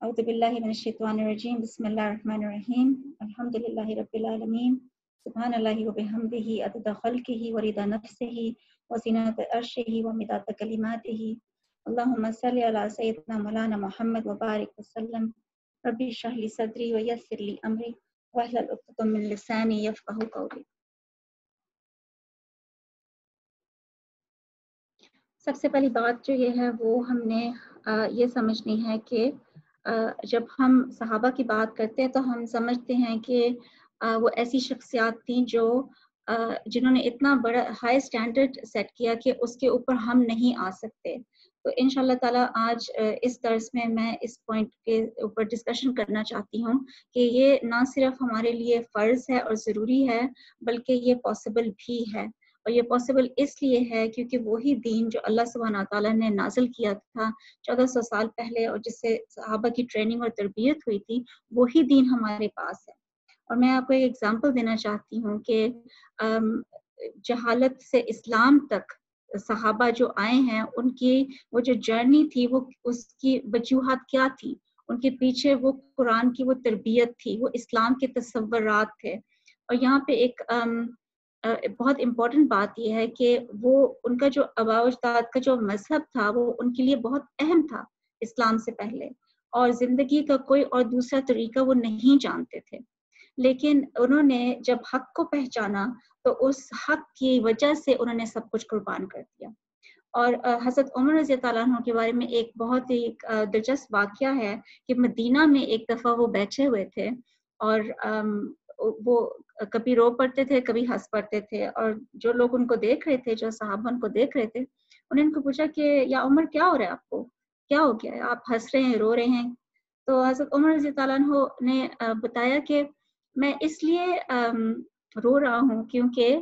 أعوذ بالله من الشيطان الرجيم بسم الله الرحمن الرحيم الحمد لله رب العالمين سبحان الله وبحمده عدد خلقه ورضا نفسه وزنة عرشه ومداد كلماته اللهم صل على سيدنا مولانا محمد وبارك وسلم ربي اشرح لي صدري ويسر لي أمري واحلل عقدة من لساني يفقهوا قولي. سب سے پہلی بات جو یہ ہے وہ ہم نے یہ سمجھنی ہے کہ جب ہم صحابہ کی بات کرتے ہیں تو ہم سمجھتے ہیں کہ وہ ایسی شخصیات تھیں جو جنہوں نے اتنا بڑا ہائی سٹینڈرڈ سیٹ کیا کہ اس کے اوپر ہم نہیں آ سکتے. تو انشاءاللہ تعالیٰ آج اس درس میں اس پوائنٹ کے اوپر ڈسکشن کرنا چاہتی ہوں کہ یہ نہ صرف ہمارے لیے فرض ہے اور ضروری ہے بلکہ یہ پاسبل بھی ہے. اور یہ پاسبل اس لیے ہے کیونکہ وہی دین جو اللہ سبحانہ تعالیٰ نے نازل کیا تھا 1400 سال پہلے اور جس سے صحابہ کی ٹریننگ اور تربیت ہوئی تھی وہی دین ہمارے پاس ہے. اور میں آپ کو ایک ایگزامپل دینا چاہتی ہوں کہ جہالت سے اسلام تک صحابہ جو آئے ہیں ان کی وہ جو جرنی تھی وہ اس کی وجوہات کیا تھی، ان کے پیچھے وہ قرآن کی وہ تربیت تھی، وہ اسلام کے تصورات تھے. اور یہاں پہ ایک بہت امپورٹنٹ بات یہ ہے کہ وہ ان کا جو آباء و اجداد کا جو مذہب تھا وہ ان کے لیے بہت اہم تھا اسلام سے پہلے، اور زندگی کا کوئی اور دوسرا طریقہ وہ نہیں جانتے تھے. لیکن انہوں نے جب حق کو پہچانا تو اس حق کی وجہ سے انہوں نے سب کچھ قربان کر دیا. اور حضرت عمر رضی اللہ عنہ کے بارے میں ایک بہت ہی دلچسپ واقعہ ہے کہ مدینہ میں ایک دفعہ وہ بیٹھے ہوئے تھے اور وہ کبھی رو پڑتے تھے کبھی ہنس پڑتے تھے، اور جو لوگ ان کو دیکھ رہے تھے، جو صحابہ ان کو دیکھ رہے تھے، انہوں نے ان کو پوچھا کہ یا عمر کیا ہو رہا ہے، آپ کو کیا ہو گیا ہے، آپ ہنس رہے ہیں رو رہے ہیں؟ تو حضرت عمر رضی اللہ عنہ نے بتایا کہ میں اس لیے رو رہا ہوں کیونکہ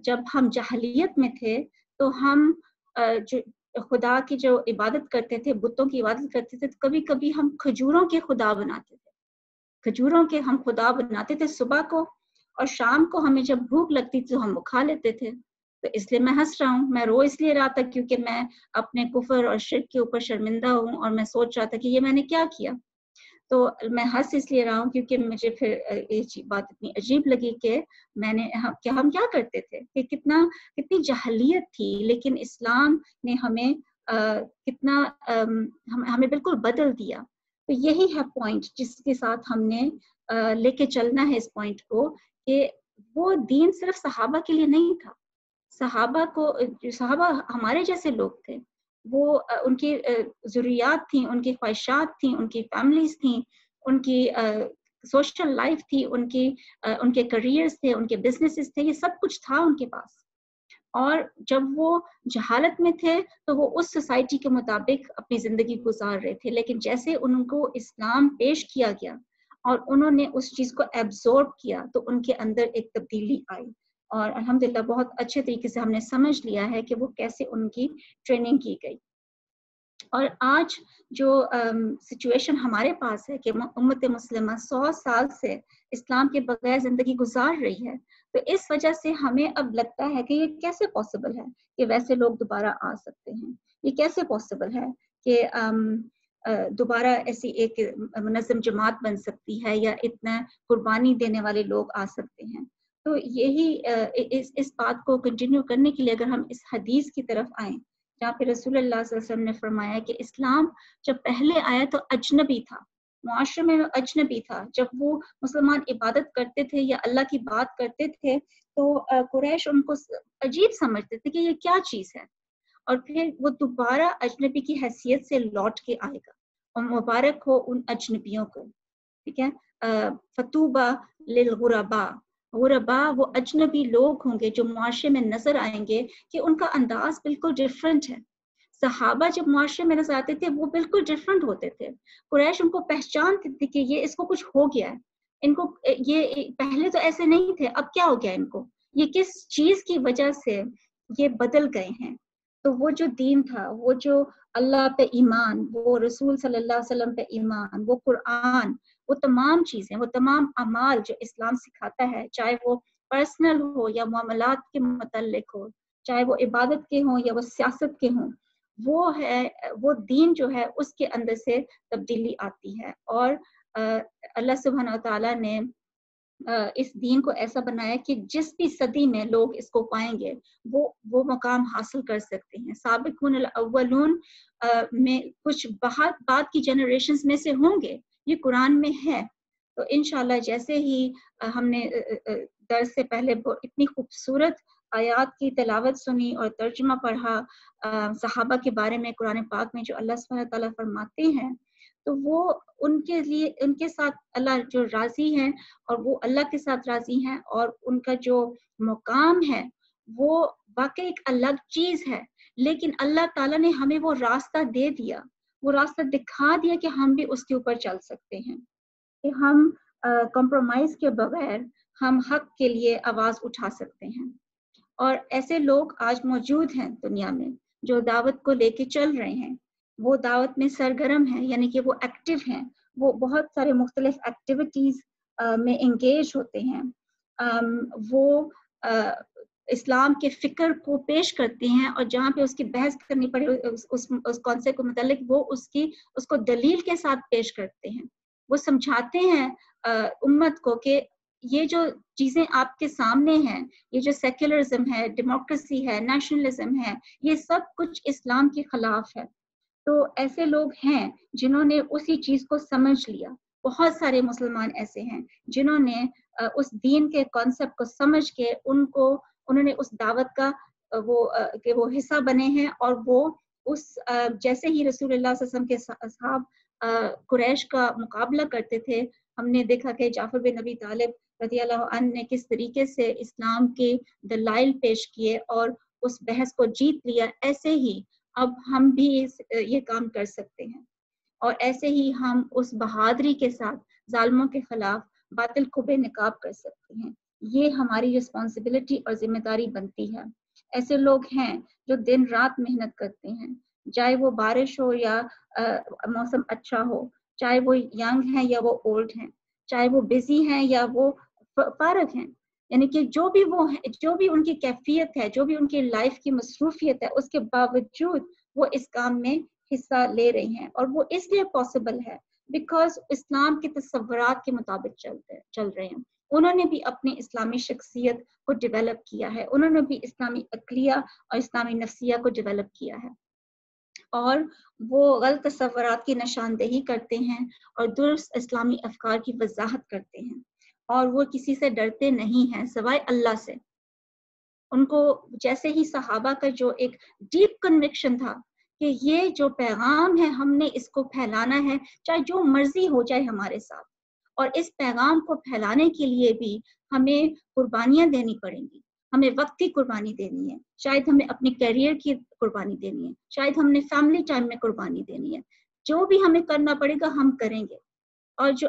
جب ہم جاہلیت میں تھے تو ہم جو خدا کی جو عبادت کرتے تھے، بتوں کی عبادت کرتے تھے، تو کبھی کبھی ہم کھجوروں کے خدا بناتے تھے، کھجوروں کے ہم خدا بناتے تھے صبح کو، اور شام کو ہمیں جب بھوک لگتی تھی تو ہم وہ کھا لیتے تھے. تو اس لیے میں ہنس رہا ہوں، میں رو اس لیے رہا تھا کیونکہ میں اپنے کفر اور شرک کے اوپر شرمندہ ہوں اور میں سوچ رہا تھا کہ یہ میں نے کیا کیا. تو میں ہنس اس لیے رہا ہوں کیونکہ مجھے پھر یہ بات اتنی عجیب لگی کہ ہم کیا کرتے تھے، کہ کتنی جاہلیت تھی، لیکن اسلام نے ہمیں کتنا ہمیں بالکل بدل دیا. تو یہی ہے پوائنٹ جس کے ساتھ ہم نے لے کے چلنا ہے اس پوائنٹ کو، کہ وہ دین صرف صحابہ کے لیے نہیں تھا. صحابہ ہمارے جیسے لوگ تھے، وہ ان کی ضروریات تھیں، ان کی خواہشات تھیں، ان کی فیملیز تھیں، ان کی سوشل لائف تھی، ان کے کریئرز تھے، ان کے بزنسز تھے، یہ سب کچھ تھا ان کے پاس. اور جب وہ جہالت میں تھے تو وہ اس سوسائٹی کے مطابق اپنی زندگی گزار رہے تھے، لیکن جیسے ان کو اسلام پیش کیا گیا اور انہوں نے اس چیز کو ایبزورب کیا تو ان کے اندر ایک تبدیلی آئی. اور الحمدللہ بہت اچھے طریقے سے ہم نے سمجھ لیا ہے کہ وہ کیسے ان کی ٹریننگ کی گئی. اور آج جو سچویشن ہمارے پاس ہے کہ امت مسلمہ 100 سال سے اسلام کے بغیر زندگی گزار رہی ہے، تو اس وجہ سے ہمیں اب لگتا ہے کہ یہ کیسے پاسبل ہے کہ ویسے لوگ دوبارہ آ سکتے ہیں، یہ کیسے پاسبل ہے کہ دوبارہ ایسی ایک منظم جماعت بن سکتی ہے یا اتنا قربانی دینے والے لوگ آ سکتے ہیں. تو یہی اس بات کو کنٹینیو کرنے کے لیے اگر ہم اس حدیث کی طرف آئیں جہاں پہ رسول اللہ صلی اللہ علیہ وسلم نے فرمایا کہ اسلام جب پہلے آیا تو اجنبی تھا، معاشرے میں اجنبی تھا. جب وہ مسلمان عبادت کرتے تھے یا اللہ کی بات کرتے تھے تو قریش ان کو عجیب سمجھتے تھے کہ یہ کیا چیز ہے، اور پھر وہ دوبارہ اجنبی کی حیثیت سے لوٹ کے آئے گا. اور مبارک ہو ان اجنبیوں کو، ٹھیک ہے. فتوبہ للغرباء، غرباء وہ اجنبی لوگ ہوں گے جو معاشرے میں نظر آئیں گے کہ ان کا انداز بالکل ڈیفرنٹ ہے. صحابہ جب معاشرے میں نظر آتے تھے وہ بالکل ڈیفرنٹ ہوتے تھے. قریش ان کو پہچانتے تھے کہ یہ اس کو کچھ ہو گیا ہے، ان کو یہ پہلے تو ایسے نہیں تھے، اب کیا ہو گیا ان کو، یہ کس چیز کی وجہ سے یہ بدل گئے ہیں. تو وہ جو دین تھا، وہ جو اللہ پہ ایمان، وہ رسول صلی اللہ علیہ وسلم پہ ایمان، وہ قرآن، وہ تمام چیزیں، وہ تمام اعمال جو اسلام سکھاتا ہے، چاہے وہ پرسنل ہو یا معاملات کے متعلق ہو، چاہے وہ عبادت کے ہوں یا وہ سیاست کے ہوں، وہ دین جو ہے اس کے اندر سے تبدیلی آتی ہے. اور اللہ سبحانہ و تعالیٰ نے اس دین کو ایسا بنایا کہ جس بھی صدی میں لوگ اس کو پائیں گے وہ مقام حاصل کر سکتے ہیں. سابقون الاولون میں کچھ بہت بعد کی جنریشنز میں سے ہوں گے، یہ قرآن میں ہے. تو انشاءاللہ جیسے ہی ہم نے درس سے پہلے اتنی خوبصورت آیات کی تلاوت سنی اور ترجمہ پڑھا صحابہ کے بارے میں قرآن پاک میں جو اللہ سبحانہ تعالیٰ فرماتے ہیں، تو وہ ان کے لیے ان کے ساتھ اللہ جو راضی ہیں اور وہ اللہ کے ساتھ راضی ہیں، اور ان کا جو مقام ہے وہ واقعی ایک الگ چیز ہے. لیکن اللہ تعالیٰ نے ہمیں وہ راستہ دے دیا، وہ راستہ دکھا دیا کہ ہم بھی اس کے اوپر چل سکتے ہیں، کہ ہم کمپرومائز کے بغیر ہم حق کے لیے آواز اٹھا سکتے ہیں. اور ایسے لوگ آج موجود ہیں دنیا میں جو دعوت کو لے کے چل رہے ہیں، وہ دعوت میں سرگرم ہیں، یعنی کہ وہ ایکٹیو ہیں، وہ بہت سارے مختلف ایکٹیویٹیز میں انگیج ہوتے ہیں. وہ اسلام کے فکر کو پیش کرتے ہیں، اور جہاں پہ اس کی بحث کرنی پڑے اس کانسیپٹ کو متعلق وہ اس کو دلیل کے ساتھ پیش کرتے ہیں. وہ سمجھاتے ہیں امت کو کہ یہ جو چیزیں آپ کے سامنے ہیں، یہ جو سیکولرزم ہے، ڈیموکریسی ہے، نیشنلزم ہے، یہ سب کچھ اسلام کے خلاف ہے. تو ایسے لوگ ہیں جنہوں نے اسی چیز کو سمجھ لیا. بہت سارے مسلمان ایسے ہیں جنہوں نے اس دین کے کانسیپٹ کو سمجھ کے انہوں نے اس دعوت کا وہ حصہ بنے ہیں، اور وہ اس جیسے ہی رسول اللہ صلی اللہ علیہ وسلم کے اصحاب قریش کا مقابلہ کرتے تھے، ہم نے دیکھا کہ جعفر بن ابی طالب رضی اللہ عنہ نے کس طریقے سے اسلام کے دلائل پیش کیے اور اس بحث کو جیت لیا. ایسے ہی اب ہم بھی یہ کام کر سکتے ہیں، اور ایسے ہی ہم اس بہادری کے ساتھ ظالموں کے خلاف باطل کو بے نقاب کر سکتے ہیں. یہ ہماری رسپانسبلٹی اور ذمہ داری بنتی ہے. ایسے لوگ ہیں جو دن رات محنت کرتے ہیں، چاہے وہ بارش ہو یا موسم اچھا ہو، چاہے وہ ینگ ہیں یا وہ اولڈ ہیں، چاہے وہ بزی ہیں یا وہ فارغ ہیں. یعنی کہ جو بھی ان کی کیفیت ہے، جو بھی ان کی لائف کی مصروفیت ہے، اس کے باوجود وہ اس کام میں حصہ لے رہے ہیں. اور وہ اس لیے پاسبل ہے بیکاز اسلام کے تصورات کے مطابق چل رہے ہیں. انہوں نے بھی اپنی اسلامی شخصیت کو ڈیولپ کیا ہے، انہوں نے بھی اسلامی عقلیہ اور اسلامی نفسیہ کو ڈیولپ کیا ہے، اور وہ غلط تصورات کی نشاندہی کرتے ہیں اور درست اسلامی افکار کی وضاحت کرتے ہیں، اور وہ کسی سے ڈرتے نہیں ہیں سوائے اللہ سے. ان کو جیسے ہی صحابہ کا جو ایک ڈیپ کنوکشن تھا کہ یہ جو پیغام ہے ہم نے اس کو پھیلانا ہے، چاہے جو مرضی ہو جائے ہمارے ساتھ، اور اس پیغام کو پھیلانے کے لیے بھی ہمیں قربانیاں دینی پڑیں گی. ہمیں وقت کی قربانی دینی ہے، شاید ہمیں اپنی کیریئر کی قربانی دینی ہے، شاید ہم نے فیملی ٹائم میں قربانی دینی ہے. جو بھی ہمیں کرنا پڑے گا ہم کریں گے. اور جو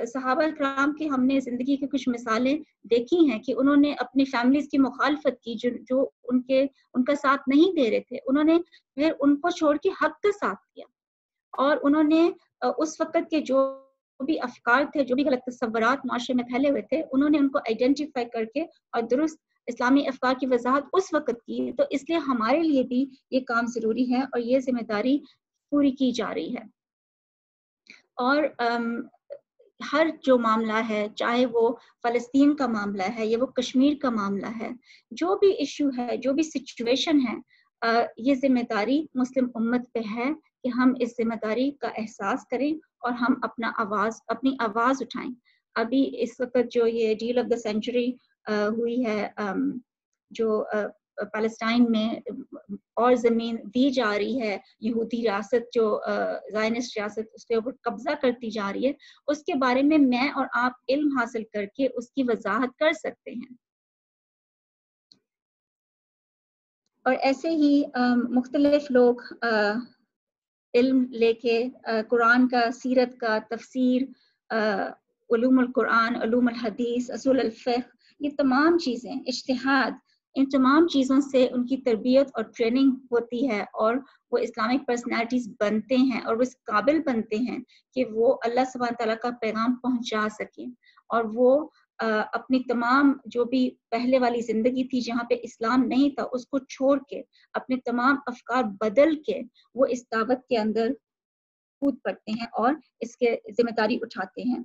صحابہ کرام کی ہم نے زندگی کی کچھ مثالیں دیکھی ہیں کہ انہوں نے اپنی فیملیز کی مخالفت کی، جو ان کا ساتھ نہیں دے رہے تھے، انہوں نے پھر ان کو چھوڑ کے حق کا ساتھ دیا، اور انہوں نے اس وقت کے جو بھی افکار تھے، جو بھی غلط تصورات معاشرے میں پھیلے ہوئے تھے، انہوں نے ان کو آئیڈینٹیفائی کر کے اور درست اسلامی افکار کی وضاحت اس وقت کی. تو اس لیے ہمارے لیے بھی یہ کام ضروری ہے اور یہ ذمہ داری پوری کی جا رہی ہے. اور ہر جو معاملہ ہے، چاہے وہ فلسطین کا معاملہ ہے یا وہ کشمیر کا معاملہ ہے، جو بھی ایشو ہے، جو بھی سچویشن ہے، یہ ذمہ داری مسلم امت پہ ہے کہ ہم اس ذمہ داری کا احساس کریں اور ہم اپنی آواز اٹھائیں. ابھی اس وقت جو یہ ڈیل آف دا سینچری ہوئی ہے، جو فلسطین میں اور زمین دی جا رہی ہے، یہودی ریاست جو زائنسٹ ریاست اس کے اوپر قبضہ کرتی جا رہی ہے، اس کے بارے میں اور آپ علم حاصل کر کے اس کی وضاحت کر سکتے ہیں. اور ایسے ہی مختلف لوگ علم لے کے قرآن کا، سیرت کا، تفسیر، علوم القرآن، علوم الحدیث، اصول الفقہ، یہ تمام چیزیں، اجتہاد، ان تمام چیزوں سے ان کی تربیت اور ٹریننگ ہوتی ہے، اور وہ اسلامک پرسنالٹیز بنتے ہیں اور وہ اس قابل بنتے ہیں کہ وہ اللہ سبحانہ تعالیٰ کا پیغام پہنچا سکیں، اور وہ اپنی تمام جو بھی پہلے والی زندگی تھی جہاں پہ اسلام نہیں تھا اس کو چھوڑ کے اپنے تمام افکار بدل کے وہ اس دعوت کے اندر کود پڑتے ہیں اور اس کے ذمہ داری اٹھاتے ہیں.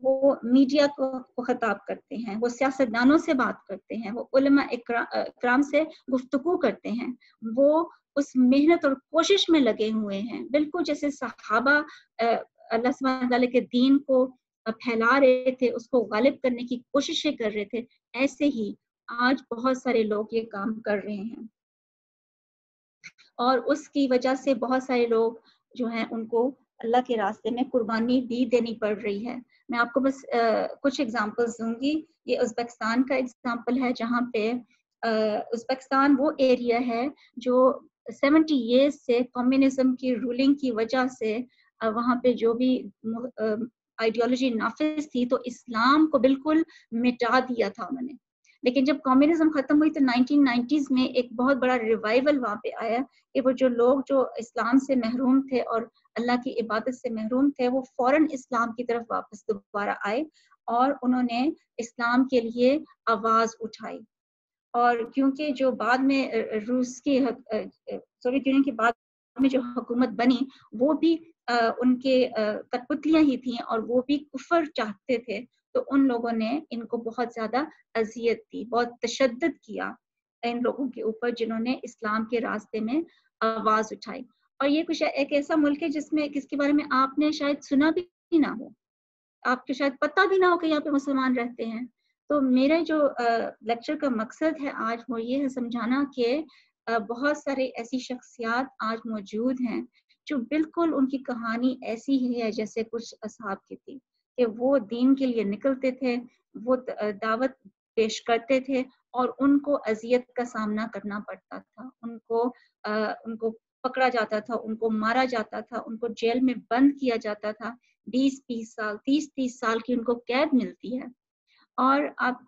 وہ میڈیا کو خطاب کرتے ہیں، وہ سیاستدانوں سے بات کرتے ہیں، وہ علماء اکرام سے گفتگو کرتے ہیں، وہ اس محنت اور کوشش میں لگے ہوئے ہیں، بالکل جیسے صحابہ اللہ سبحانہ تعالیٰ کے دین کو پھیلا رہے تھے، اس کو غالب کرنے کی کوششیں کر رہے تھے، ایسے ہی آج بہت سارے لوگ یہ کام کر رہے ہیں اور اس کی وجہ سے بہت سارے لوگ جو ہیں ان کو اللہ کے راستے میں قربانی بھی دینی پڑ رہی ہے. میں آپ کو بس کچھ ایگزامپلس دوں گی. یہ ازبکستان کا ایگزامپل ہے جہاں پہ ازبکستان وہ ایریا ہے جو 70 ایئرس سے کمیونزم کی رولنگ کی وجہ سے وہاں پہ جو بھی آئیڈیالوجی نافذ تھی تو اسلام کو بالکل مٹا دیا تھا انہوں نے. لیکن جب کمیونزم ختم ہوئی تو 1990s میں ایک بہت بڑا ریوائول وہاں پہ آیا کہ وہ جو لوگ جو اسلام سے محروم تھے اور اللہ کی عبادت سے محروم تھے وہ فوراً اسلام کی طرف واپس دوبارہ آئے اور انہوں نے اسلام کے لیے آواز اٹھائی. اور کیونکہ جو بعد میں روس کی سوویت یونین کے بعد میں جو حکومت بنی وہ بھی ان کے کٹپتلیاں ہی تھیں اور وہ بھی کفر چاہتے تھے تو ان لوگوں نے ان کو بہت زیادہ اذیت دی، بہت تشدد کیا ان لوگوں کے اوپر جنہوں نے اسلام کے راستے میں آواز اٹھائی. اور یہ کچھ ایک ایسا ملک ہے جس کے بارے میں آپ نے شاید سنا بھی نہ ہو، آپ کو شاید پتہ بھی نہ ہو کہ یہاں پہ مسلمان رہتے ہیں. تو میرے جو لیکچر کا مقصد ہے آج وہ یہ ہے سمجھانا کہ بہت سارے ایسی شخصیات آج موجود ہیں جو بالکل ان کی کہانی ایسی ہی ہے جیسے کچھ اصحاب کی تھی کہ وہ دین کے لیے نکلتے تھے، وہ دعوت پیش کرتے تھے اور ان کو اذیت کا سامنا کرنا پڑتا تھا، ان کو پکڑا جاتا تھا، ان کو مارا جاتا تھا، ان کو جیل میں بند کیا جاتا تھا، 20-20 سال 30-30 سال کی ان کو قید ملتی ہے. اور آپ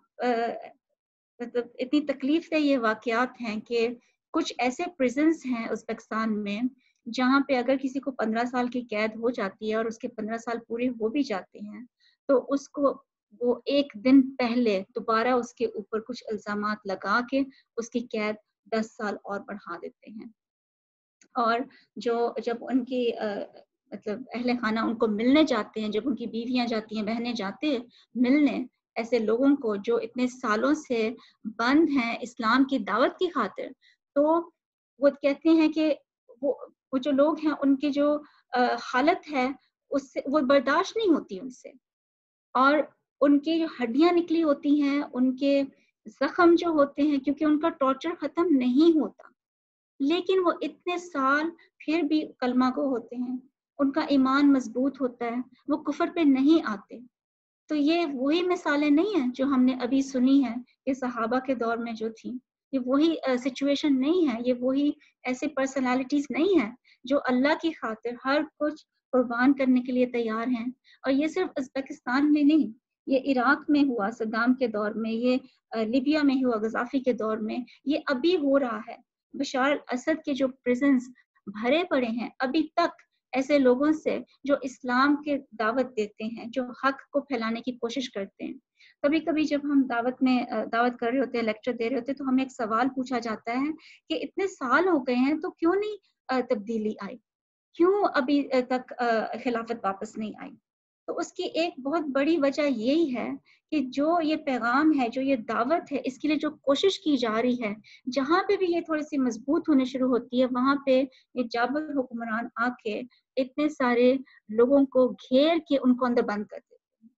مطلب اتنی تکلیف دہ یہ واقعات ہیں کہ کچھ ایسے پریزنس ہیں ازبکستان میں جہاں پہ اگر کسی کو 15 سال کی قید ہو جاتی ہے اور اس کے 15 سال پورے ہو بھی جاتے ہیں تو اس کو وہ ایک دن پہلے دوبارہ اس کے اوپر کچھ الزامات لگا کے اس کی قید 10 سال اور بڑھا دیتے ہیں. اور جب ان کی مطلب اہل خانہ ان کو ملنے جاتے ہیں، جب ان کی بیویاں جاتی ہیں، بہنیں جاتے ہیں ملنے ایسے لوگوں کو جو اتنے سالوں سے بند ہیں اسلام کی دعوت کی خاطر، تو وہ کہتے ہیں کہ وہ جو لوگ ہیں ان کی جو حالت ہے اس سے وہ برداشت نہیں ہوتی ان سے، اور ان کی جو ہڈیاں نکلی ہوتی ہیں، ان کے زخم جو ہوتے ہیں کیونکہ ان کا ٹارچر ختم نہیں ہوتا، لیکن وہ اتنے سال پھر بھی کلمہ گو ہوتے ہیں، ان کا ایمان مضبوط ہوتا ہے، وہ کفر پہ نہیں آتے. تو یہ وہی مثالیں نہیں ہیں جو ہم نے ابھی سنی ہیں کہ صحابہ کے دور میں جو تھیں، یہ وہی سچویشن نہیں ہے، یہ وہی ایسے پرسنالٹیز نہیں ہیں جو اللہ کی خاطر ہر کچھ قربان کرنے کے لیے تیار ہیں. اور یہ صرف ازبکستان میں نہیں، یہ عراق میں ہوا صدام کے دور میں، یہ لیبیا میں ہوا غزافی کے دور میں، یہ ابھی ہو رہا ہے. بشار الاسد کے جو پریزنز بھرے پڑے ہیں ابھی تک ایسے لوگوں سے جو اسلام کے دعوت دیتے ہیں، جو حق کو پھیلانے کی کوشش کرتے ہیں. کبھی کبھی جب ہم دعوت کر رہے ہوتے ہیں، لیکچر دے رہے ہوتے ہیں تو ہمیں ایک سوال پوچھا جاتا ہے کہ اتنے سال ہو گئے ہیں تو کیوں نہیں تبدیلی آئی، کیوں ابھی تک خلافت واپس نہیں آئی. تو اس کی ایک بہت بڑی وجہ یہی ہے کہ جو یہ پیغام ہے، جو یہ دعوت ہے، اس کے لیے جو کوشش کی جا رہی ہے، جہاں پہ بھی یہ تھوڑی سی مضبوط ہونے شروع ہوتی ہے وہاں پہ یہ جابر حکمران آ کے اتنے سارے لوگوں کو گھیر کے ان کو اندر بند کر دیتے ہیں،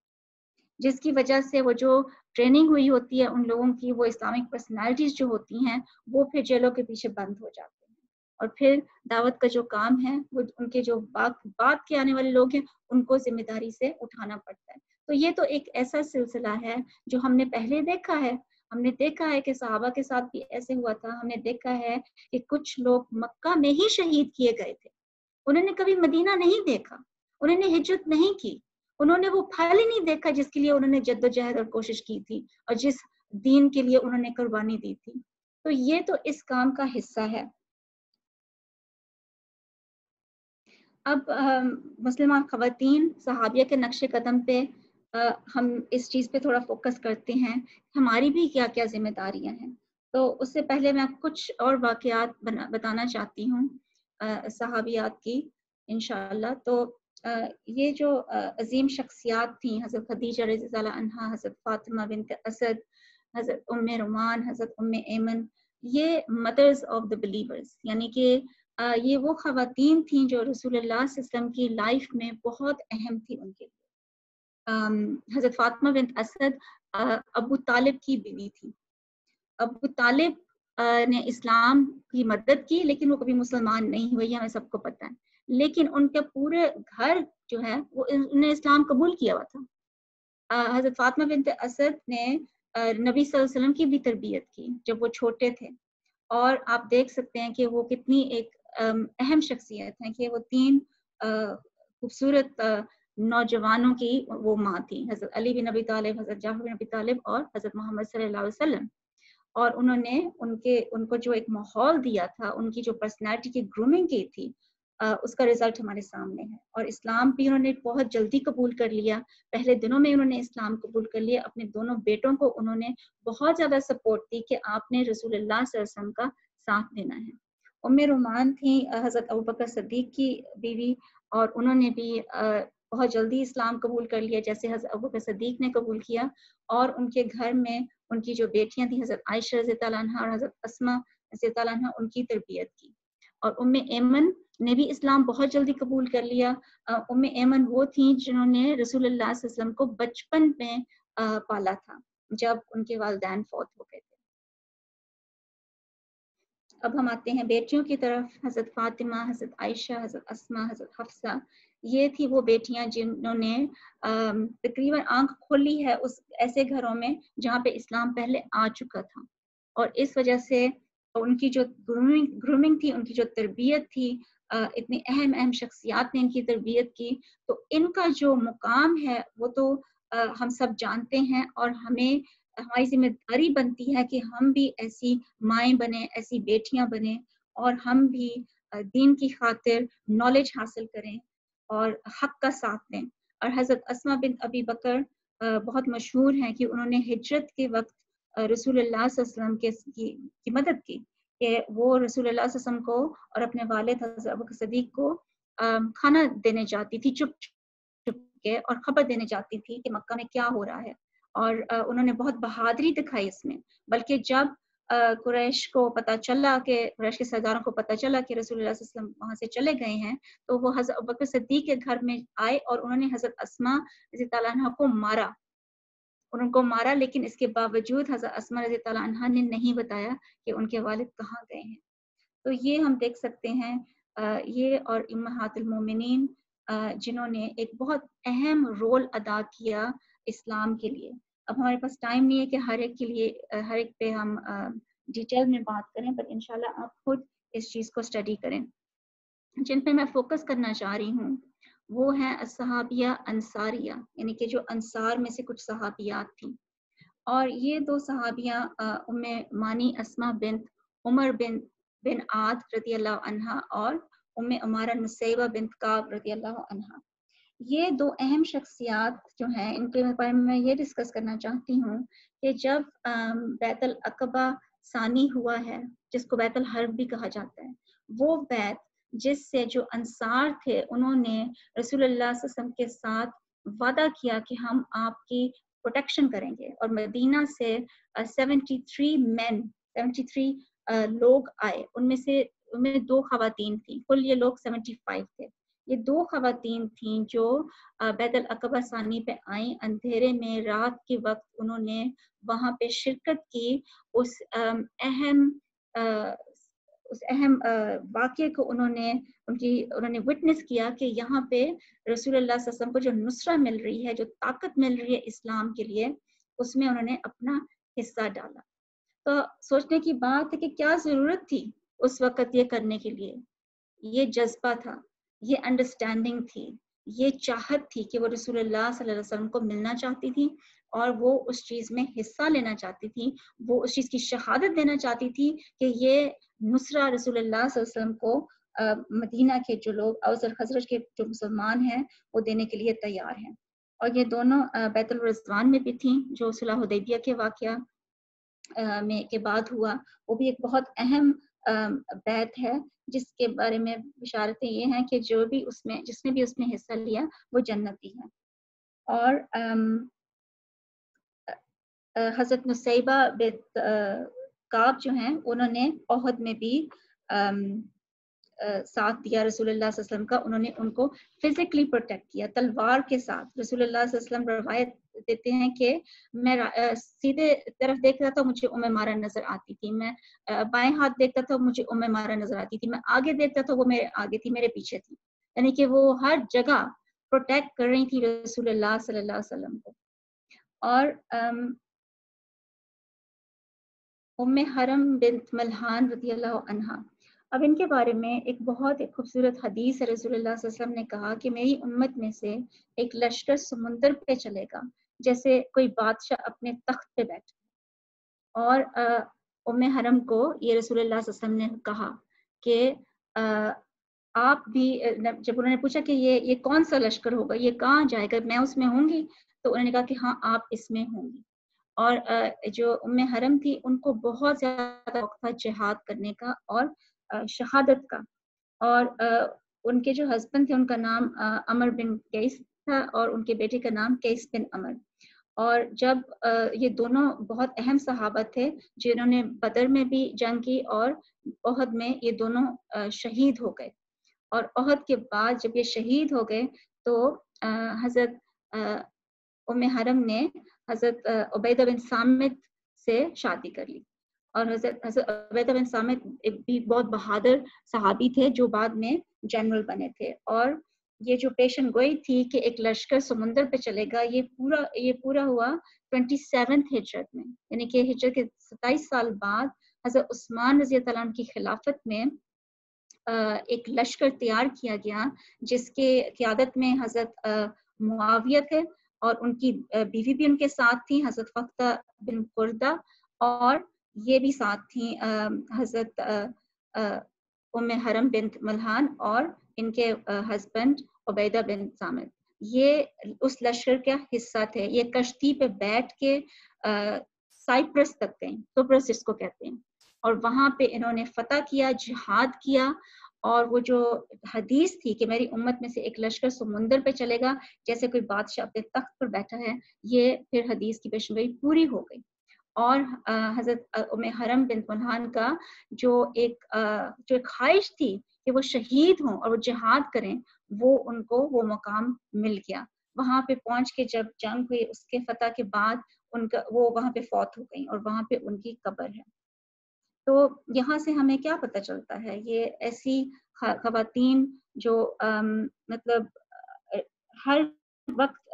جس کی وجہ سے وہ جو ٹریننگ ہوئی ہوتی ہے ان لوگوں کی، وہ اسلامک پرسنالٹیز جو ہوتی ہیں وہ پھر جیلوں کے پیچھے بند ہو جاتے ہیں، اور پھر دعوت کا جو کام ہے وہ ان کے جو بعد کے آنے والے لوگ ہیں ان کو ذمہ داری سے اٹھانا پڑتا ہے. تو یہ تو ایک ایسا سلسلہ ہے جو ہم نے پہلے دیکھا ہے. ہم نے دیکھا ہے کہ صحابہ کے ساتھ بھی ایسے ہوا تھا. ہم نے دیکھا ہے کہ کچھ لوگ مکہ میں ہی شہید کیے گئے تھے، انہوں نے کبھی مدینہ نہیں دیکھا، انہوں نے ہجرت نہیں کی، انہوں نے وہ پھل ہی نہیں دیکھا جس کے لیے انہوں نے جدوجہد اور کوشش کی تھی اور جس دین کے لیے انہوں نے قربانی دی تھی. تو یہ تو اس کام کا حصہ ہے. اب مسلمان خواتین صحابیہ کے نقش قدم پہ ہم اس چیز پہ تھوڑا فوکس کرتے ہیں ہماری بھی کیا کیا ذمہ داریاں ہیں. تو اس سے پہلے میں کچھ اور واقعات بتانا چاہتی ہوں صحابیات کی انشاءاللہ. تو یہ جو عظیم شخصیات تھیں، حضرت خدیجہ رضی اللہ عنہا، حضرت فاطمہ بنت اسد، حضرت رومان، حضرت ایمن، یہ مدرز آف دا بلیورز، یعنی کہ یہ وہ خواتین تھیں جو رسول اللہ صلی اللہ علیہ وسلم کی لائف میں بہت اہم تھی ان کے لیے. حضرت فاطمہ بنت اسد ابو طالب کی بیوی تھی. ابو طالب نے اسلام کی مدد کی، لیکن وہ کبھی مسلمان نہیں ہوئی، ہمیں سب کو پتہ ہے. لیکن ان کے پورے گھر جو ہے وہ انہوں نے اسلام قبول کیا ہوا تھا. حضرت فاطمہ بنت اسد نے نبی صلی اللہ علیہ وسلم کی بھی تربیت کی جب وہ چھوٹے تھے، اور آپ دیکھ سکتے ہیں کہ وہ کتنی ایک اہم شخصیت ہیں کہ وہ 3 خوبصورت نوجوانوں کی وہ ماں تھی، حضرت علی بن ابی طالب، حضرت جعفر بن ابی طالب اور حضرت محمد صلی اللہ علیہ وسلم. اور انہوں نے ان کو جو ایک ماحول دیا تھا، ان کی جو پرسنالٹی کی گرومنگ کی تھی، اس کا رزلٹ ہمارے سامنے ہے. اور اسلام بھی انہوں نے بہت جلدی قبول کر لیا. پہلے دنوں میں انہوں نے اسلام قبول کر لیا. اپنے دونوں بیٹوں کو انہوں نے بہت زیادہ سپورٹ دی کہ آپ نے رسول اللہ صلی اللہ علیہ وسلم کا ساتھ دینا ہے. رومان تھی حضرت ابوبکر صدیق کی بیوی، اور انہوں نے بھی بہت جلدی اسلام قبول کر لیا جیسے حضرت ابوبکر صدیق نے قبول کیا. اور ان کے گھر میں ان کی جو بیٹیاں تھیں حضرت عائشہ رضی اللہ عنہا اور حضرت اسماء رضی اللہ عنہا، ان کی تربیت کی. اور ایمن نے بھی اسلام بہت جلدی قبول کر لیا. ایمن وہ تھیں جنہوں نے رسول اللہ صلی اللہ علیہ وسلم کو بچپن میں پالا تھا جب ان کے والدین فوت ہو گئے تھے. اب ہم آتے ہیں بیٹیوں کی طرف. حضرت فاطمہ، حضرت عائشہ، حضرت اسماء، حضرت حفصہ، یہ تھی وہ بیٹیاں جنہوں نے تقریباً آنکھ کھولی ہے اس ایسے گھروں میں جہاں پہ اسلام پہلے آ چکا تھا. اور اس وجہ سے ان کی جو گرومنگ تھی، ان کی جو تربیت تھی، اتنی اہم شخصیات نے ان کی تربیت کی. تو ان کا جو مقام ہے وہ تو ہم سب جانتے ہیں، اور ہماری ذمہ داری بنتی ہے کہ ہم بھی ایسی مائیں بنیں، ایسی بیٹیاں بنیں، اور ہم بھی دین کی خاطر نالج حاصل کریں اور حق کا ساتھ دیں. اور حضرت اسماء بنت ابی بکر بہت مشہور ہیں کہ انہوں نے ہجرت کے وقت رسول اللہ صلی اللہ علیہ وسلم کی مدد کی کہ وہ رسول اللہ صلی اللہ علیہ وسلم کو اور اپنے والد حضرت ابوبکر صدیق کو کھانا دینے جاتی تھی چپ چپ کے، اور خبر دینے جاتی تھی کہ مکہ میں کیا ہو رہا ہے. اور انہوں نے بہت بہادری دکھائی اس میں. بلکہ جب قریش کو پتہ چلا کہ قریش کے سرداروں کو پتہ چلا کہ رسول اللہ صلی اللہ علیہ وسلم وہاں سے چلے گئے ہیں، تو وہ حضرت ابوبکر صدیق کے گھر میں آئے اور انہوں نے حضرت اسماء رضی اللہ عنہا کو مارا. ان کو مارا، لیکن اس کے باوجود حضرت اسماء رضی اللہ عنہا نے نہیں بتایا کہ ان کے والد کہاں گئے ہیں. تو یہ ہم دیکھ سکتے ہیں یہ اور امہات المومنین جنہوں نے ایک بہت اہم رول ادا کیا اسلام کے لیے. اب ہمارے پاس ٹائم نہیں ہے کہ ہر ایک پہ ہم ڈیٹیل میں بات کریں، پر انشاءاللہ آپ خود اس چیز کو اسٹڈی کریں. جن پہ میں فوکس کرنا چاہ رہی ہوں وہ ہیں الصحابیہ انصاریہ، یعنی کہ جو انصار میں سے کچھ صحابیات تھیں. اور یہ 2 صحابیاں مانی اسماء بنت عمر بن عاد رضی اللہ عنہا اور عمارہ نسیبہ بنت کعب رضی اللہ عنہا. یہ 2 اہم شخصیات جو ہیں، ان کے بارے میں یہ ڈسکس کرنا چاہتی ہوں کہ جب بیت العقبہ ثانی ہوا ہے، جس کو بیت الحرب بھی کہا جاتا ہے، وہ بیت جس سے جو انصار تھے انہوں نے رسول اللہ صلی اللہ علیہ وسلم کے ساتھ وعدہ کیا کہ ہم آپ کی پروٹیکشن کریں گے. اور مدینہ سے 73 لوگ آئے، ان میں 2 خواتین تھیں، کل یہ لوگ 75 تھے. یہ 2 خواتین تھیں جو بیت العقبہ ثانی پہ آئیں اندھیرے میں، رات کے وقت انہوں نے وہاں پہ شرکت کی. اس اہم واقعے کو انہوں نے وٹنس کیا کہ یہاں پہ رسول اللہ صلی اللہ علیہ وسلم کو جو نصرہ مل رہی ہے، جو طاقت مل رہی ہے اسلام کے لیے، اس میں انہوں نے اپنا حصہ ڈالا. تو سوچنے کی بات ہے کہ کیا ضرورت تھی اس وقت یہ کرنے کے لیے. یہ جذبہ تھا، یہ انڈرسٹینڈنگ تھی، یہ چاہت تھی کہ وہ رسول اللہ صلی اللہ علیہ وسلم کو ملنا چاہتی تھی، اور وہ اس چیز میں حصہ لینا چاہتی تھی، وہ اس چیز کی شہادت دینا چاہتی تھی کہ یہ نصرہ رسول اللہ صلی اللہ علیہ وسلم کو مدینہ کے جو لوگ اوس اور خزرج کے جو مسلمان ہیں وہ دینے کے لیے تیار ہیں. اور یہ دونوں بیت الرضوان میں بھی تھیں جو صلح حدیبیہ کے واقعہ میں کے بعد ہوا. وہ بھی ایک بہت اہم بیت ہے جس کے بارے میں بشارتیں یہ ہیں کہ جو بھی جس نے بھی اس میں حصہ لیا وہ جنتی ہے. اور حضرت نصیبہ بنت کعب جو ہیں انہوں نے احد میں بھی ساتھ دیا رسول اللہ صلی اللہ علیہ وسلم کا. انہوں نے ان کو فزیکلی پروٹیکٹ کیا تلوار کے ساتھ. رسول اللہ صلی اللہ علیہ وسلم روایت دیتے ہیں کہ میں سیدھے طرف دیکھ رہا تھا مجھے مارا نظر آتی تھی, میں بائیں ہاتھ دیکھتا تھا مجھے مارا نظر آتی تھی, میں آگے دیکھتا تھا وہ میرے آگے تھی میرے پیچھے تھی. یعنی کہ وہ ہر جگہ پروٹیکٹ کر رہی تھی رسول اللہ صلی اللہ علیہ وسلم کو. اور حرم بنت ملحان رضی اللہ عنہا, اب ان کے بارے میں ایک بہت خوبصورت حدیث ہے. رسول اللہ صلی اللہ علیہ وسلم نے کہا کہ میری امت میں سے ایک لشکر سمندر پہ چلے گا جیسے کوئی بادشاہ اپنے تخت پہ بیٹھے. اور حرم کو یہ رسول اللہ صلی اللہ علیہ وسلم نے کہا کہ آپ بھی, جب انہوں نے پوچھا کہ یہ کون سا لشکر ہوگا, یہ کہاں جائے گا, میں اس میں ہوں گی, تو انہوں نے کہا کہ ہاں آپ اس میں ہوں گی. اور جو حرم تھی ان کو بہت زیادہ وقت تھا جہاد کرنے کا اور شہادت کا. اور ان کے جو ہسبینڈ تھے ان کا نام عمر بن قیس تھا اور ان کے بیٹے کا نام قیس بن عمر. اور جب یہ دونوں بہت اہم صحابہ تھے جنہوں نے بدر میں بھی جنگ کی اور احد میں یہ دونوں شہید ہو گئے. اور احد کے بعد جب یہ شہید ہو گئے تو حضرت حرم نے حضرت عبیدہ بن صامت سے شادی کر لی. اور حضرت عبیدہ بن صامت بھی بہت بہادر صحابی تھے جو بعد میں جنرل بنے تھے. اور یہ جو پیشن گوئی تھی کہ ایک لشکر سمندر پہ چلے گا, یہ پورا ہوا 27 ہجرت میں, یعنی کہ ہجرت کے 27 سال بعد حضرت عثمان رضی اللہ عنہ کی خلافت میں ایک لشکر تیار کیا گیا جس کے قیادت میں حضرت معاویہ تھے اور ان کی بیوی بھی ان کے ساتھ تھی حضرت فختہ بن قردہ, اور یہ بھی ساتھ تھیں حضرت حرم بنت ملحان اور ان کے ہسبینڈ عبیدہ بن صامت. یہ اس لشکر کا حصہ تھے. یہ کشتی پہ بیٹھ کے سائپرس تک گئے, سپرس اس کو کہتے ہیں, اور وہاں پہ انہوں نے فتح کیا, جہاد کیا. اور وہ جو حدیث تھی کہ میری امت میں سے ایک لشکر سمندر پہ چلے گا جیسے کوئی بادشاہ اپنے تخت پر بیٹھا ہے, یہ پھر حدیث کی پیشنگوئی پوری ہو گئی. اور حضرت حرم بنت ملحان کا جو ایک خواہش تھی کہ وہ شہید ہوں اور وہ جہاد کریں, وہ ان کو وہ مقام مل گیا. وہاں پہ پہنچ کے جب جنگ ہوئی اس کے فتح کے بعد وہ وہاں پہ فوت ہو گئیں اور وہاں پہ ان کی قبر ہے. تو یہاں سے ہمیں کیا پتہ چلتا ہے, یہ ایسی خواتین جو مطلب ہر وقت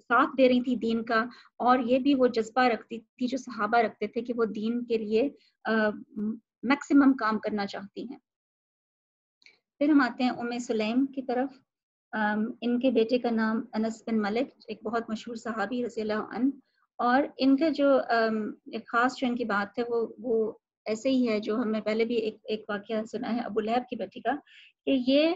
ساتھ دے رہی تھی دین کا, اور یہ بھی وہ جذبہ رکھتی تھی جو صحابہ رکھتے تھے کہ وہ دین کے لیے میکسیمم کام کرنا چاہتی ہیں. پھر ہم آتے ہیں سلیم کی طرف. ان کے بیٹے کا نام انس بن ملک, ایک بہت مشہور صحابی رضی اللہ عنہ. اور ان کا جو خاص جو ان کی بات ہے وہ ایسے ہی ہے جو ہم نے پہلے بھی ایک واقعہ سنا ہے ابو لہب کی بیٹی کا, کہ یہ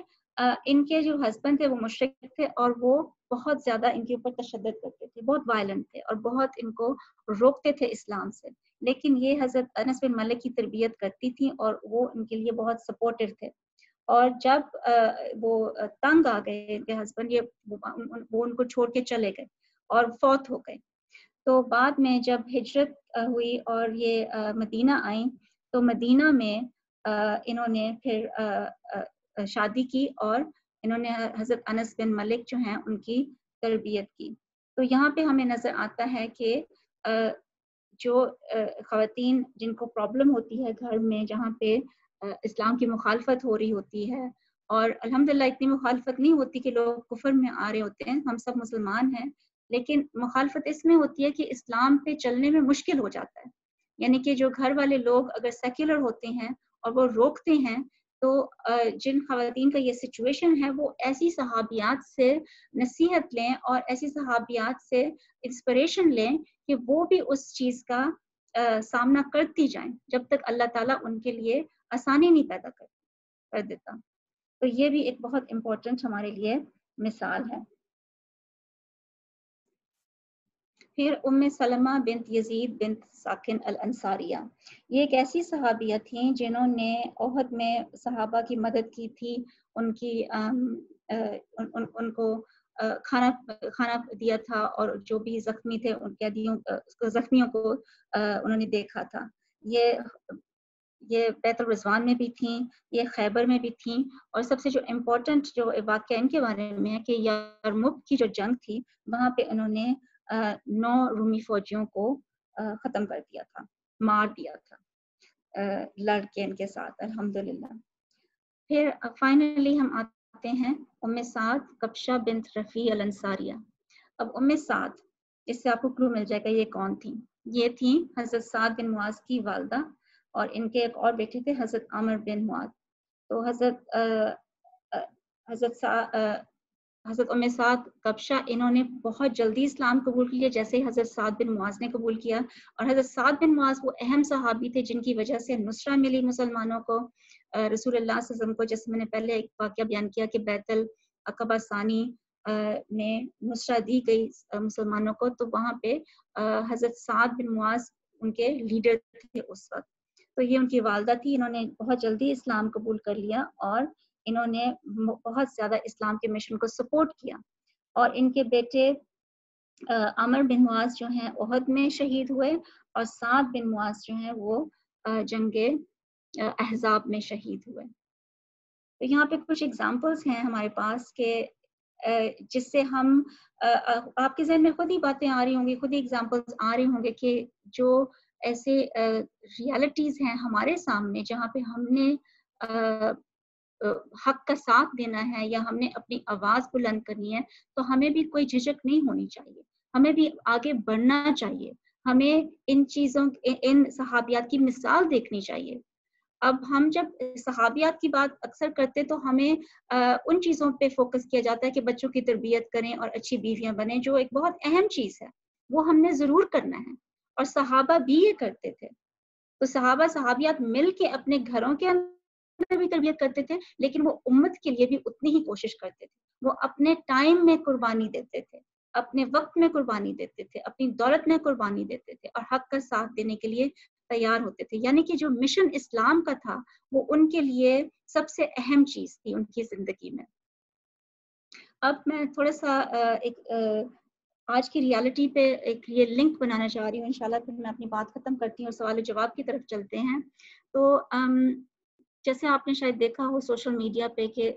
ان کے جو ہسبینڈ تھے وہ مشرک تھے اور وہ بہت زیادہ ان کے اوپر تشدد کرتے تھے, بہت وائلنٹ تھے اور بہت ان کو روکتے تھے اسلام سے. لیکن یہ حضرت انس بن ملک کی تربیت کرتی تھیں اور وہ ان کے لیے بہت سپورٹو تھے. اور جب وہ تنگ آ گئے ان کے ہسبینڈ, وہ ان کو چھوڑ کے چلے گئے اور فوت ہو گئے. تو بعد میں جب ہجرت ہوئی اور یہ مدینہ آئیں تو مدینہ میں انہوں نے پھر شادی کی اور انہوں نے حضرت انس بن ملک جو ہیں ان کی تربیت کی. تو یہاں پہ ہمیں نظر آتا ہے کہ جو خواتین جن کو پرابلم ہوتی ہے گھر میں, جہاں پہ اسلام کی مخالفت ہو رہی ہوتی ہے, اور الحمدللہ اتنی مخالفت نہیں ہوتی کہ لوگ کفر میں آ رہے ہوتے ہیں, ہم سب مسلمان ہیں, لیکن مخالفت اس میں ہوتی ہے کہ اسلام پہ چلنے میں مشکل ہو جاتا ہے. یعنی کہ جو گھر والے لوگ اگر سیکولر ہوتے ہیں اور وہ روکتے ہیں, تو جن خواتین کا یہ سچویشن ہے وہ ایسی صحابیات سے نصیحت لیں اور ایسی صحابیات سے انسپریشن لیں کہ وہ بھی اس چیز کا سامنا کرتی جائیں جب تک اللہ تعالیٰ ان کے لیے آسانی نہیں پیدا کر دیتا. تو یہ بھی ایک بہت امپورٹنٹ ہمارے لیے مثال ہے. پھر سلمہ بنت یزید بنت ساکن الانصاریہ، یہ ایک ایسی صحابیہ تھیں جنہوں نے احد میں صحابہ کی مدد کی تھی، ان کی ان کو کھانا دیا تھا، اور جو بھی زخمی تھے ان قیدیوں زخمیوں کو انہوں نے دیکھا تھا۔ یہ بیت الرضوان میں بھی تھیں، یہ خیبر میں بھی تھیں، اور سب سے جو امپورٹنٹ جو واقعہ ان کے بارے میں ہے کہ یرمک کی جو جنگ تھی وہاں پہ انہوں نے 9 رومی فوجیوں کو ختم کر دیا تھا، مار دیا تھا لڑ کے ان کے ساتھ، الحمدللہ۔ پھر فائنلی ہم آتے ہیں سعد کبشہ بنت رفیع الانصاریہ۔ اب سعد، اس سے آپ کو کلو مل جائے گا یہ کون تھیں۔ یہ تھیں حضرت سعد بن معاذ کی والدہ، اور ان کے ایک اور بیٹے تھے حضرت عامر بن معاذ۔ تو حضرت سعد کبشہ انہوں نے بہت جلدی اسلام قبول کیا، جیسے ہی حضرت سعد بن معاذ نے قبول کیا، اور حضرت سعد بن معاذ وہ اہم صحابی تھے جن کی وجہ سے نصرہ ملی مسلمانوں کو، رسول اللہ صلی اللہ علیہ وسلم کو، جیسے میں نے پہلے ایک واقعہ بیان کیا کہ بیت العقبہ ثانی میں نصرہ دی گئی مسلمانوں کو، تو وہاں پہ حضرت سعد بن معاذ ان کے لیڈر تھے اس وقت۔ تو یہ ان کی والدہ تھی، انہوں نے بہت جلدی اسلام قبول کر لیا، اور انہوں نے بہت زیادہ اسلام کے مشن کو سپورٹ کیا، اور ان کے بیٹے عامر بن معاذ جو ہیں احد میں شہید ہوئے، اور سعد بن معاذ جو ہیں وہ جنگ احزاب میں شہید ہوئے۔ تو یہاں پہ کچھ ایگزامپلس ہیں ہمارے پاس کہ جس سے ہم آپ کے ذہن میں خود ہی باتیں آ رہی ہوں گی، خود ہی ایگزامپلس آ رہے ہوں گے کہ جو ایسے ریالٹیز ہیں ہمارے سامنے جہاں پہ ہم نے حق کا ساتھ دینا ہے یا ہم نے اپنی آواز بلند کرنی ہے، تو ہمیں بھی کوئی جھجک نہیں ہونی چاہیے، ہمیں بھی آگے بڑھنا چاہیے، ہمیں ان چیزوں ان صحابیات کی مثال دیکھنی چاہیے۔ اب ہم جب صحابیات کی بات اکثر کرتے تو ہمیں ان چیزوں پہ فوکس کیا جاتا ہے کہ بچوں کی تربیت کریں اور اچھی بیویاں بنیں، جو ایک بہت اہم چیز ہے، وہ ہم نے ضرور کرنا ہے، اور صحابہ بھی یہ کرتے تھے۔ تو صحابیات مل کے اپنے گھروں کے اندر بھی تربیت کرتے تھے، لیکن وہ امت کے لیے بھی اتنی ہی کوشش کرتے تھے، وہ اپنے ٹائم میں قربانی دیتے تھے، اپنے وقت میں قربانی دیتے تھے، اپنی دولت میں قربانی دیتے تھے، اور حق کا ساتھ دینے کے لیے تیار ہوتے تھے۔ یعنی کہ جو مشن اسلام کا تھا وہ ان کے لیے سب سے اہم چیز تھی ان کی زندگی میں۔ اب میں تھوڑا سا ایک آج کی ریالٹی پہ ایک یہ لنک بنانا چاہ رہی ہوں، انشاءاللہ پھر میں اپنی بات ختم کرتی ہوں اور سوال و جواب کی طرف چلتے ہیں۔ تو جیسے آپ نے شاید دیکھا ہو سوشل میڈیا پہ کہ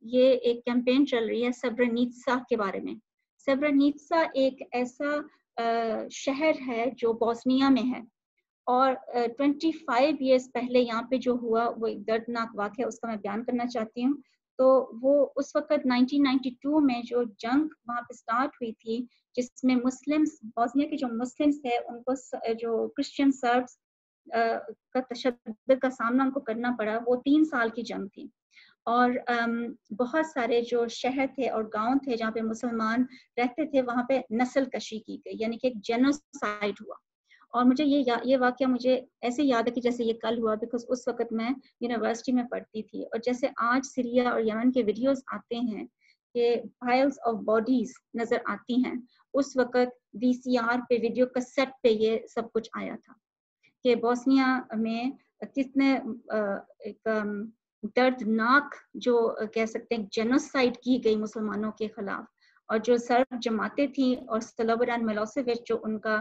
یہ ایک کیمپین چل رہی ہے سربرینیتسا کے بارے میں۔ سربرینیتسا ایک ایسا شہر ہے جو بوسنیا میں ہے، اور 25 ایئرس پہلے یہاں پہ جو ہوا وہ ایک دردناک واقعہ، اس کا میں بیان کرنا چاہتی ہوں۔ تو وہ اس وقت 1992 میں جو جنگ وہاں پہ سٹارٹ ہوئی تھی، جس میں مسلمس، بوسنیا کے جو مسلمس تھے ان کو جو کرسچن سربس کا تشدد کا سامنا ان کو کرنا پڑا، وہ 3 سال کی جنگ تھی، اور بہت سارے جو شہر تھے اور گاؤں تھے جہاں پہ مسلمان رہتے تھے وہاں پہ نسل کشی کی گئی، یعنی کہ ایک جینوسائیڈ ہوا۔ اور مجھے یہ واقعہ مجھے ایسے یاد ہے کہ جیسے یہ کل ہوا، بیکاز اس وقت میں یونیورسٹی میں پڑھتی تھی، اور جیسے آج سیریا اور یمن کے ویڈیوز آتے ہیں کہ پائلز آف باڈیز نظر آتی ہیں، اس وقت VCR پہ، ویڈیو کیسٹ پہ یہ سب کچھ آیا تھا کہ بوسنیا میں کتنے ایک دردناک جو کہہ سکتے ہیں جینوسائیڈ کی گئی مسلمانوں کے خلاف، اور جو سرب جماعتیں تھیں اور سلوبڈان ملوسیوچ جو ان کا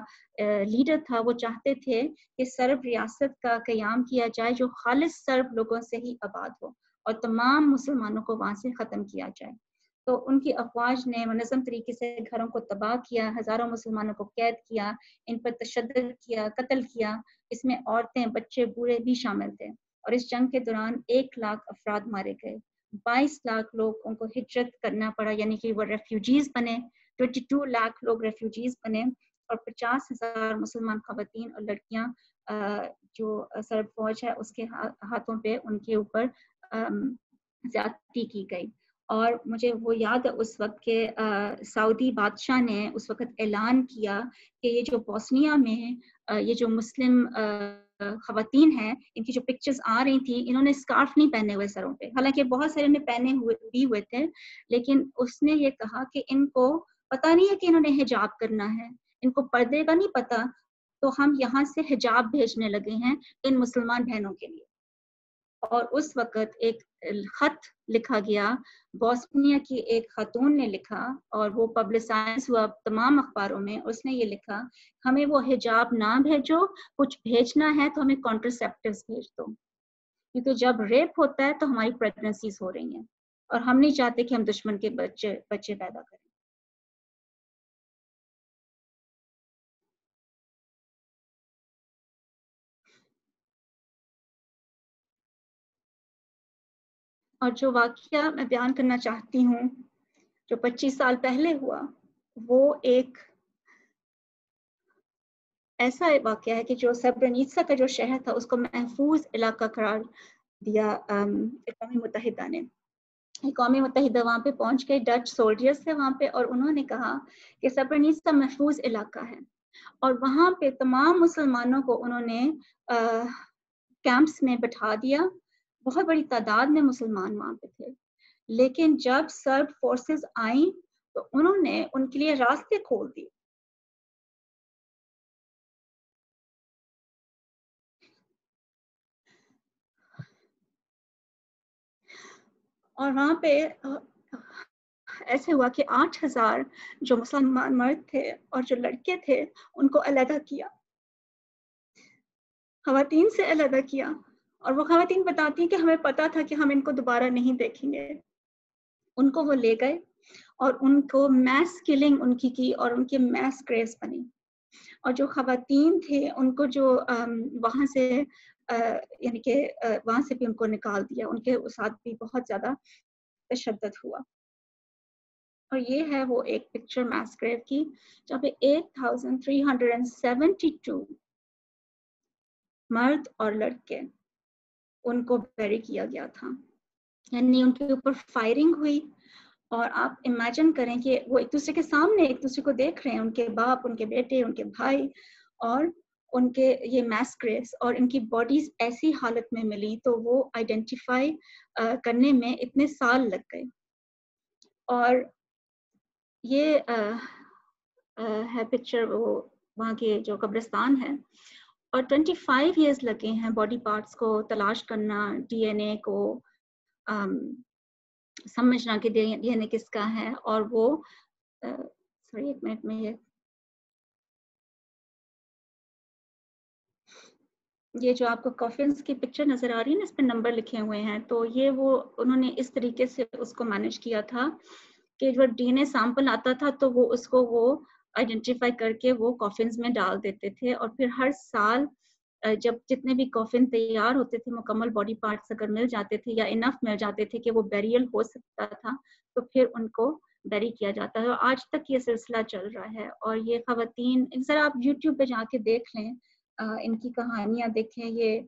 لیڈر تھا، وہ چاہتے تھے کہ سرب ریاست کا قیام کیا جائے جو خالص سرب لوگوں سے ہی آباد ہو، اور تمام مسلمانوں کو وہاں سے ختم کیا جائے۔ تو ان کی افواج نے منظم طریقے سے گھروں کو تباہ کیا، ہزاروں مسلمانوں کو قید کیا، ان پر تشدد کیا، قتل کیا، اس میں عورتیں، بچے، بوڑھے بھی شامل تھے، اور اس جنگ کے دوران 1 لاکھ افراد مارے گئے، 22 لاکھ لوگوں کو ہجرت کرنا پڑا، یعنی کہ وہ ریفیوجیز بنے، 22 لاکھ لوگ ریفیوجیز بنے، اور 50,000 مسلمان خواتین اور لڑکیاں جو سرب فوج ہے اس کے ہاتھوں پہ ان کے اوپر زیادتی کی گئی۔ اور مجھے وہ یاد ہے اس وقت کہ سعودی بادشاہ نے اس وقت اعلان کیا کہ یہ جو بوسنیا میں یہ جو مسلم خواتین ہیں، ان کی جو پکچرز آ رہی تھیں، انہوں نے اسکارف نہیں پہنے ہوئے سروں پہ، حالانکہ بہت سارے نے پہنے ہوئے تھے، لیکن اس نے یہ کہا کہ ان کو پتہ نہیں ہے کہ انہوں نے حجاب کرنا ہے، ان کو پردے کا نہیں پتا، تو ہم یہاں سے حجاب بھیجنے لگے ہیں ان مسلمان بہنوں کے لیے. اور اس وقت ایک خط لکھا گیا، بوسنیا کی ایک خاتون نے لکھا اور وہ پبلسائز ہوا تمام اخباروں میں. اس نے یہ لکھا، ہمیں وہ حجاب نہ بھیجو، کچھ بھیجنا ہے تو ہمیں کانٹرسیپٹیوز بھیج دو، کیونکہ جب ریپ ہوتا ہے تو ہماری پریگننسیز ہو رہی ہیں اور ہم نہیں چاہتے کہ ہم دشمن کے بچے پیدا کریں. اور جو واقعہ میں بیان کرنا چاہتی ہوں جو 25 سال پہلے ہوا، وہ ایک ایسا واقعہ ہے کہ جو سربرنیتسا کا جو شہر تھا اس کو محفوظ علاقہ قرار دیا اقوام متحدہ نے. اقوام متحدہ وہاں پہ پہنچ گئے، ڈچ سولجرز تھے وہاں پہ، اور انہوں نے کہا کہ سربرنیتسا محفوظ علاقہ ہے، اور وہاں پہ تمام مسلمانوں کو انہوں نے کیمپس میں بٹھا دیا. بہت بڑی تعداد میں مسلمان وہاں پہ تھے، لیکن جب سرب فورسز آئیں تو انہوں نے ان کے لیے راستے کھول دیے. اور وہاں پہ ایسے ہوا کہ 8,000 جو مسلمان مرد تھے اور جو لڑکے تھے ان کو علیحدہ کیا، خواتین سے علیحدہ کیا. اور وہ خواتین بتاتی ہیں کہ ہمیں پتا تھا کہ ہم ان کو دوبارہ نہیں دیکھیں گے. ان کو وہ لے گئے اور ان کو میس کلنگ ان کی اور ان کے میس گریوز بنی. اور جو خواتین تھے ان کو جو وہاں سے یعنی کہ وہاں سے بھی ان کو نکال دیا، ان کے ساتھ بھی بہت زیادہ تشدد ہوا. اور یہ ہے وہ ایک پکچر میس گریو کی جہاں پہ 8,372 مرد اور لڑکے ان کو بیری کیا گیا تھا. یعنی ان کے اوپر فائرنگ ہوئی، اور آپ امیجن کریں کہ وہ ایک دوسرے کے سامنے ایک دوسرے کو دیکھ رہے ہیں، ان کے باپ، ان کے بیٹے، ان کے بھائی، اور ان کے یہ میس گریوز، اور ان کی باڈیز ایسی حالت میں ملی تو وہ آئیڈینٹیفائی کرنے میں اتنے سال لگ گئے. اور یہ ہے پکچر وہ وہاں کے جو قبرستان ہے، اور 25 ایئرز لگے ہیں باڈی پارٹس کو تلاش کرنا، ڈی این اے کو سمجھنا کہ ڈی این اے کس کا ہے. اور وہ سوری ایک منٹ میں یہ جو آپ کو کافنس کی پکچر نظر آ رہی ہے نا، اس پہ نمبر لکھے ہوئے ہیں، تو یہ وہ انہوں نے اس طریقے سے اس کو مینیج کیا تھا کہ جو ڈی این اے سیمپل آتا تھا تو وہ اس کو وہ آئیڈینٹیفائی کر کے وہ کافنز میں ڈال دیتے تھے. اور پھر ہر سال جب جتنے بھی کافن تیار ہوتے تھے، مکمل باڈی پارٹس اگر مل جاتے تھے یا انف مل جاتے تھے کہ وہ بیریل ہو سکتا تھا، تو پھر ان کو بیری کیا جاتا ہے. اور آج تک یہ سلسلہ چل رہا ہے. اور یہ خواتین ذرا آپ یوٹیوب پہ جا کے دیکھ لیں، ان کی کہانیاں دیکھیں، یہ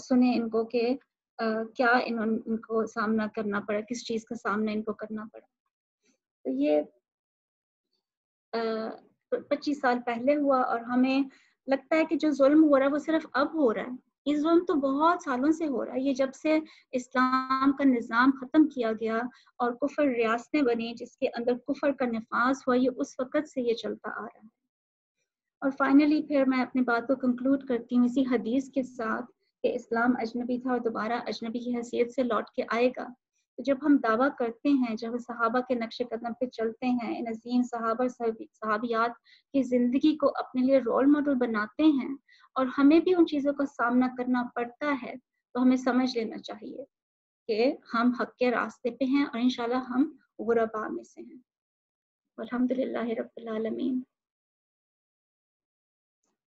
سنیں ان کو کہ کیا ان کو سامنا کرنا پڑا، کس چیز کا سامنا ان کو کرنا پڑا. تو یہ 25 سال پہلے ہوا، اور ہمیں لگتا ہے کہ جو ظلم ہو رہا ہے وہ صرف اب ہو رہا ہے. یہ ظلم تو بہت سالوں سے ہو رہا ہے. یہ جب سے اسلام کا نظام ختم کیا گیا اور کفر ریاستیں بنی جس کے اندر کفر کا نفاذ ہوا، یہ اس وقت سے یہ چلتا آ رہا ہے. اور فائنلی پھر میں اپنی بات کو کنکلوڈ کرتی ہوں اسی حدیث کے ساتھ کہ اسلام اجنبی تھا اور دوبارہ اجنبی کی حیثیت سے لوٹ کے آئے گا. تو جب ہم دعویٰ کرتے ہیں، جب صحابہ کے نقش قدم پہ چلتے ہیں، ان عظیم صحابہ صحابیات کی زندگی کو اپنے لیے رول ماڈل بناتے ہیں، اور ہمیں بھی ان چیزوں کا سامنا کرنا پڑتا ہے، تو ہمیں سمجھ لینا چاہیے کہ ہم حق کے راستے پہ ہیں اور انشاءاللہ ہم غرباء میں سے ہیں. الحمدللہ رب العالمین.